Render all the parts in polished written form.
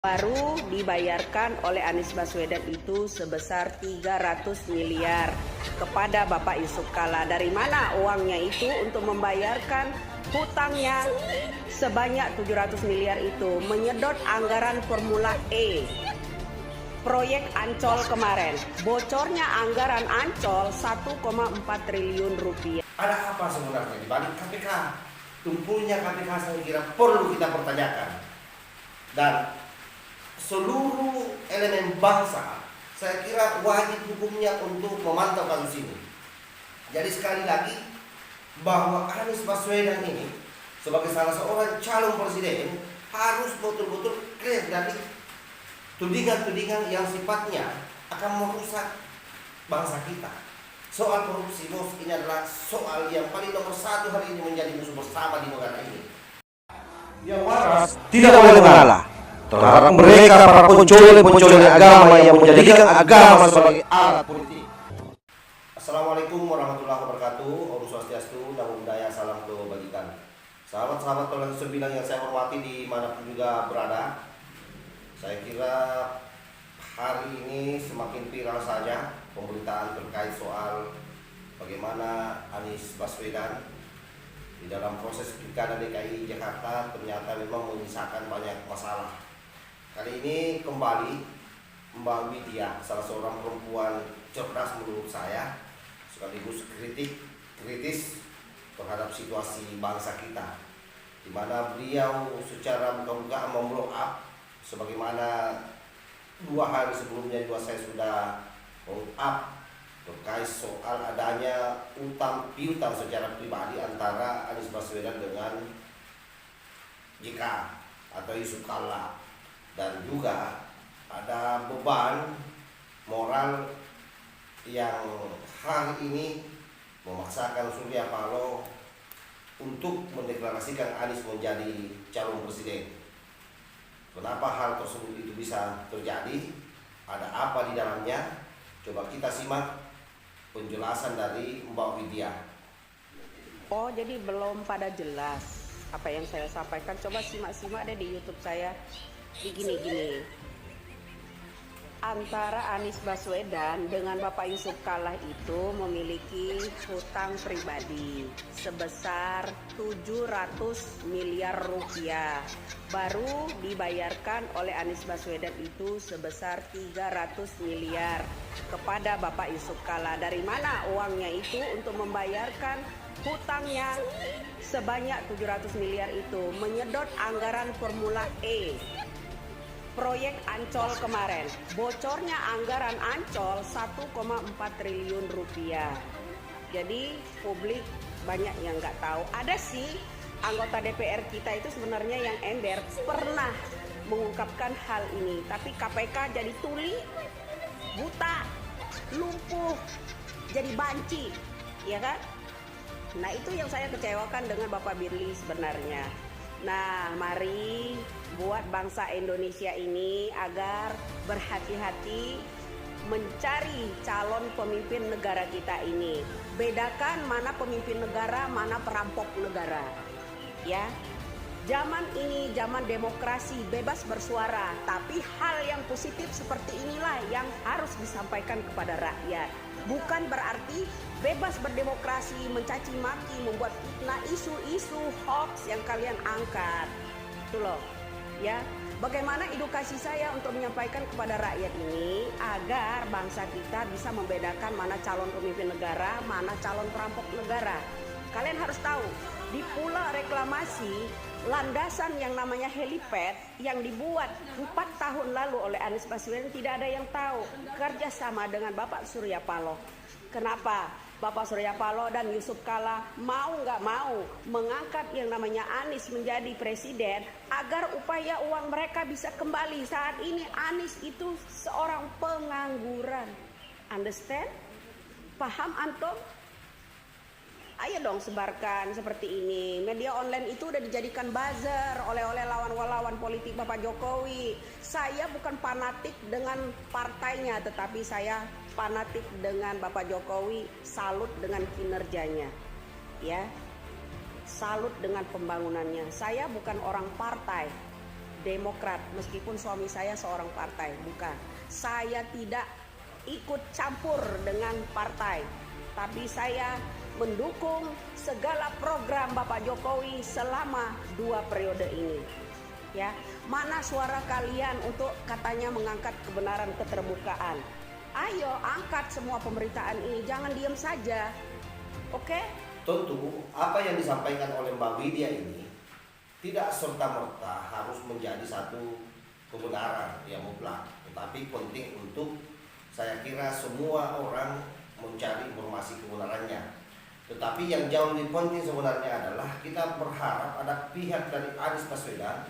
Baru dibayarkan oleh Anies Baswedan itu sebesar 300 miliar kepada Bapak Yusuf Kalla. Dari mana uangnya itu untuk membayarkan hutangnya sebanyak 700 miliar itu? Menyedot anggaran Formula E, proyek Ancol kemarin. Bocornya anggaran Ancol 1,4 triliun rupiah. Ada apa sebenarnya di balik KPK? Tumpulnya KPK saya kira perlu kita pertanyakan. Dan seluruh elemen bangsa saya kira wajib hukumnya untuk memantau kasus ini. Jadi sekali lagi bahwa Anies Baswedan ini sebagai salah seorang calon presiden harus betul-betul clear dari tudingan-tudingan yang sifatnya akan merusak bangsa kita. Soal korupsi, bos, ini adalah soal yang paling nomor satu hari ini menjadi musuh bersama di negara ini. Yang waras tidak boleh mengalah terhadap mereka para pencuri agama yang menjadikan agama sebagai alat politik. Assalamualaikum warahmatullahi wabarakatuh. Om Swastiastu, Namo Buddhaya, salam kebajikan. Sahabat-sahabat Toleransi 9 yang saya hormati dimanapun juga berada, saya kira hari ini semakin viral saja pemberitaan terkait soal bagaimana Anies Baswedan di dalam proses pilkada DKI Jakarta ternyata memang menyisakan banyak masalah. Kali ini kembali Mbak Widya, salah seorang perempuan cerdas menurut saya, sekaligus kritis terhadap situasi bangsa kita, di mana beliau secara buka-bukaan memblow up, sebagaimana 2 hari sebelumnya juga saya sudah blow up terkait soal adanya utang piutang secara pribadi antara Anies Baswedan dengan JK atau Yusuf Kalla. Dan juga ada beban moral yang hari ini memaksakan Surya Paloh untuk mendeklarasikan Anies menjadi calon presiden. Kenapa hal tersebut itu bisa terjadi? Ada apa di dalamnya? Coba kita simak penjelasan dari Mbak Widya. Oh, jadi belum pada jelas apa yang saya sampaikan. Coba simak-simak deh di YouTube saya. Gini, antara Anies Baswedan dengan Bapak Yusuf Kalla itu memiliki hutang pribadi sebesar 700 miliar rupiah. Baru dibayarkan oleh Anies Baswedan itu sebesar 300 miliar kepada Bapak Yusuf Kalla. Dari mana uangnya itu untuk membayarkan hutangnya sebanyak 700 miliar itu? Menyedot anggaran Formula E, proyek Ancol kemarin. Bocornya anggaran Ancol 1,4 triliun rupiah. Jadi publik banyak yang nggak tahu. Ada sih anggota DPR kita itu sebenarnya yang ember pernah mengungkapkan hal ini, tapi KPK jadi tuli, buta, lumpuh, jadi banci, ya kan? Nah, itu yang saya kecewakan dengan Bapak Birli sebenarnya. Nah, mari buat bangsa Indonesia ini agar berhati-hati mencari calon pemimpin negara kita ini. Bedakan mana pemimpin negara, mana perampok negara. Ya. Zaman ini zaman demokrasi, bebas bersuara, tapi hal yang positif seperti inilah yang harus disampaikan kepada rakyat. Bukan berarti bebas berdemokrasi, mencaci maki, membuat fitnah, isu-isu hoax yang kalian angkat. Itu loh, ya. Bagaimana edukasi saya untuk menyampaikan kepada rakyat ini agar bangsa kita bisa membedakan mana calon pemimpin negara, mana calon perampok negara. Kalian harus tahu, di Pulau Reklamasi, landasan yang namanya helipad yang dibuat 4 tahun lalu oleh Anies Baswedan tidak ada yang tahu, kerjasama dengan Bapak Surya Paloh. Kenapa Bapak Surya Paloh dan Yusuf Kalla mau nggak mau mengangkat yang namanya Anies menjadi presiden agar upaya uang mereka bisa kembali? Saat ini Anies itu seorang pengangguran. Understand? Paham antum? Ayo dong sebarkan seperti ini. Media online itu udah dijadikan buzzer oleh lawan politik Bapak Jokowi. Saya bukan fanatik dengan partainya, tetapi saya fanatik dengan Bapak Jokowi, salut dengan kinerjanya. Ya. Salut dengan pembangunannya. Saya bukan orang partai. Demokrat, meskipun suami saya seorang partai. Bukan, saya tidak ikut campur dengan partai, tapi saya mendukung segala program Bapak Jokowi selama 2 periode ini. Ya, mana suara kalian untuk katanya mengangkat kebenaran keterbukaan? Ayo angkat semua pemberitaan ini, jangan diam saja. Oke? Tentu apa yang disampaikan oleh Mbak Widya ini tidak serta-merta harus menjadi satu kebenaran yang mutlak, tetapi penting untuk saya kira semua orang mencari informasi kebenarannya. Tetapi yang jauh lebih penting sebenarnya adalah kita berharap ada pihak dari Anies Baswedan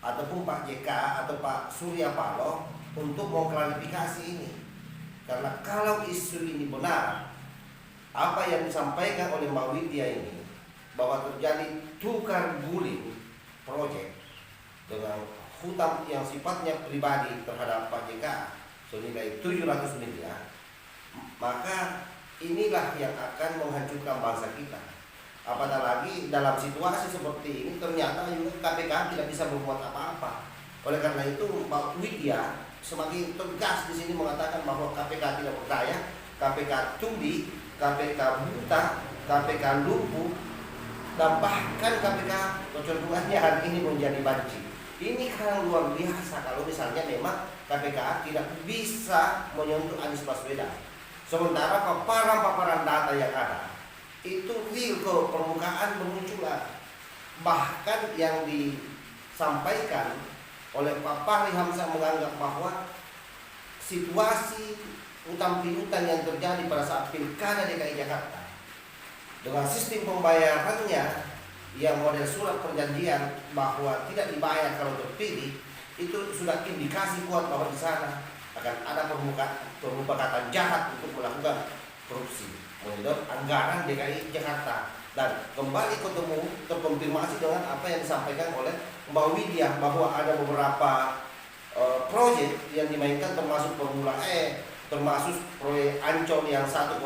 ataupun Pak JK atau Pak Surya Paloh untuk mengklarifikasi ini. Karena kalau isu ini benar, apa yang disampaikan oleh Mbak Widya ini bahwa terjadi tukar guling proyek dengan hutang yang sifatnya pribadi terhadap Pak JK senilai 700 miliar, maka inilah yang akan menghancurkan bangsa kita. Apatah lagi dalam situasi seperti ini ternyata juga KPK tidak bisa berbuat apa-apa. Oleh karena itu Mbak Widya semakin tegas di sini mengatakan bahwa KPK tidak berdaya, KPK tuli, KPK buta, KPK lumpuh, dan bahkan KPK kecenderungannya hari ini menjadi banci. Ini kan luar biasa kalau misalnya memang KPK tidak bisa menyentuh Anies Baswedan. Sementara paparan-paparan data yang ada itu real ke permukaan bermunculan. Bahkan yang disampaikan oleh Pak Fahri Hamzah menganggap bahwa situasi utang piutang yang terjadi pada saat Pilkada DKI Jakarta dengan sistem pembayarannya yang model surat perjanjian bahwa tidak dibayar kalau terpilih, itu sudah indikasi kuat bahwa di sana akan ada permufakatan jahat untuk melakukan korupsi menyedot anggaran DKI Jakarta. Dan kembali terkonfirmasi dengan apa yang disampaikan oleh Mbak Widya bahwa ada beberapa proyek yang dimainkan termasuk Formula E, termasuk proyek Ancol yang 1,4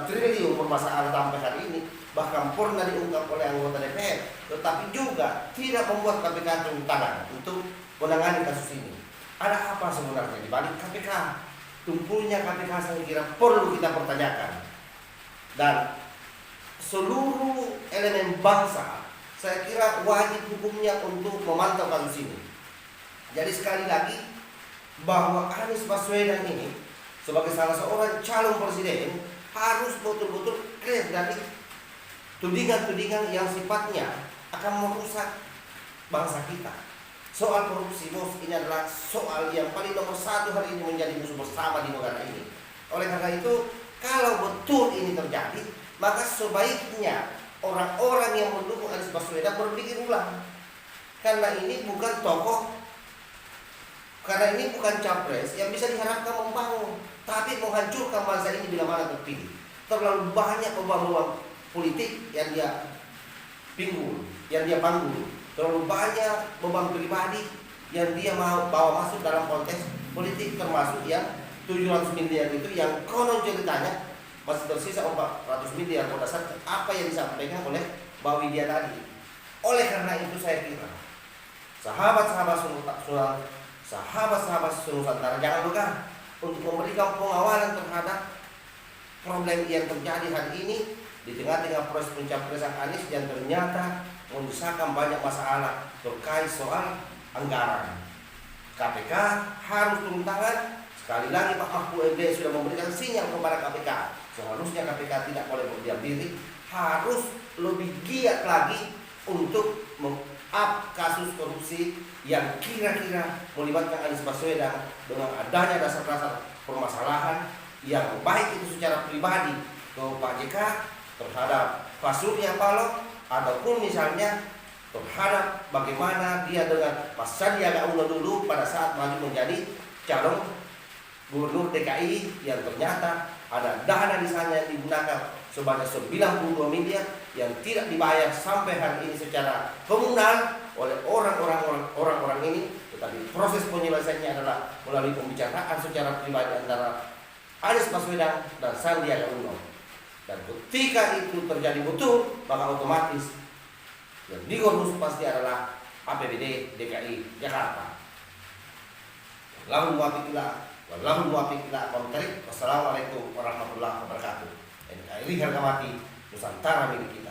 triliun bermasalah sampai hari ini, bahkan pernah diungkap oleh anggota DPR, tetapi juga tidak membuat KPK turun tangan untuk menangani kasus ini. Ada apa sebenarnya di balik KPK? Tumpulnya KPK saya kira perlu kita pertanyakan. Dan seluruh elemen bangsa saya kira wajib hukumnya untuk memantau kasus ini. Jadi sekali lagi bahwa Anies Baswedan ini sebagai salah seorang calon presiden harus betul-betul clear dari tudingan-tudingan yang sifatnya akan merusak bangsa kita. Soal korupsi, bos, ini adalah soal yang paling nomor 1 hari ini menjadi musuh bersama di negara ini. Oleh karena itu, kalau betul ini terjadi, maka sebaiknya orang-orang yang mendukung Anies Baswedan berpikir ulang. Karena ini bukan tokoh, karena ini bukan capres yang bisa diharapkan membangun, tapi menghancurkan bangsa ini bila mana terpilih. Terlalu banyak beban-beban politik yang dia pinggul, yang dia panggul. Terlalu banyak beban pribadi yang dia mau bawa masuk dalam konteks politik, termasuk yang 700 miliar itu yang konon ceritanya masih tersisa 400 miliar pada saat apa yang disampaikan oleh Mbak Widya tadi. Oleh karena itu saya kira sahabat-sahabat Nusantara jangan lupa untuk memberikan pengawalan terhadap problem yang terjadi hari ini di tengah-tengah proses pencapresan Anies yang ternyata menyisakan banyak masalah terkait soal anggaran. KPK harus turun tangan. Sekali lagi Pak Mahfud MD sudah memberikan sinyal kepada KPK. Seharusnya KPK tidak boleh berdiam diri, harus lebih giat lagi untuk meng-up kasus korupsi yang kira-kira melibatkan Anies Baswedan dengan adanya dasar-dasar permasalahan yang baik itu secara pribadi ke Pak JK terhadap Pak Surya Paloh, ataupun misalnya terhadap bagaimana dia dengan Pak Sandiaga Uno dulu pada saat maju menjadi calon gubernur DKI yang ternyata ada dana di sana yang digunakan sebanyak 92 miliar yang tidak dibayar sampai hari ini secara komunal oleh orang-orang ini, tetapi proses penyelesaiannya adalah melalui pembicaraan secara pribadi antara Anies Baswedan dan Sandiaga Uno. Dan ketika itu terjadi betul, maka otomatis yang digorus pasti adalah APBD DKI Jakarta. Lahul muwafiq ila aqwamit thoriq. Wassalamualaikum warahmatullahi wabarakatuh. NKRI harga mati, Nusantara milik kita.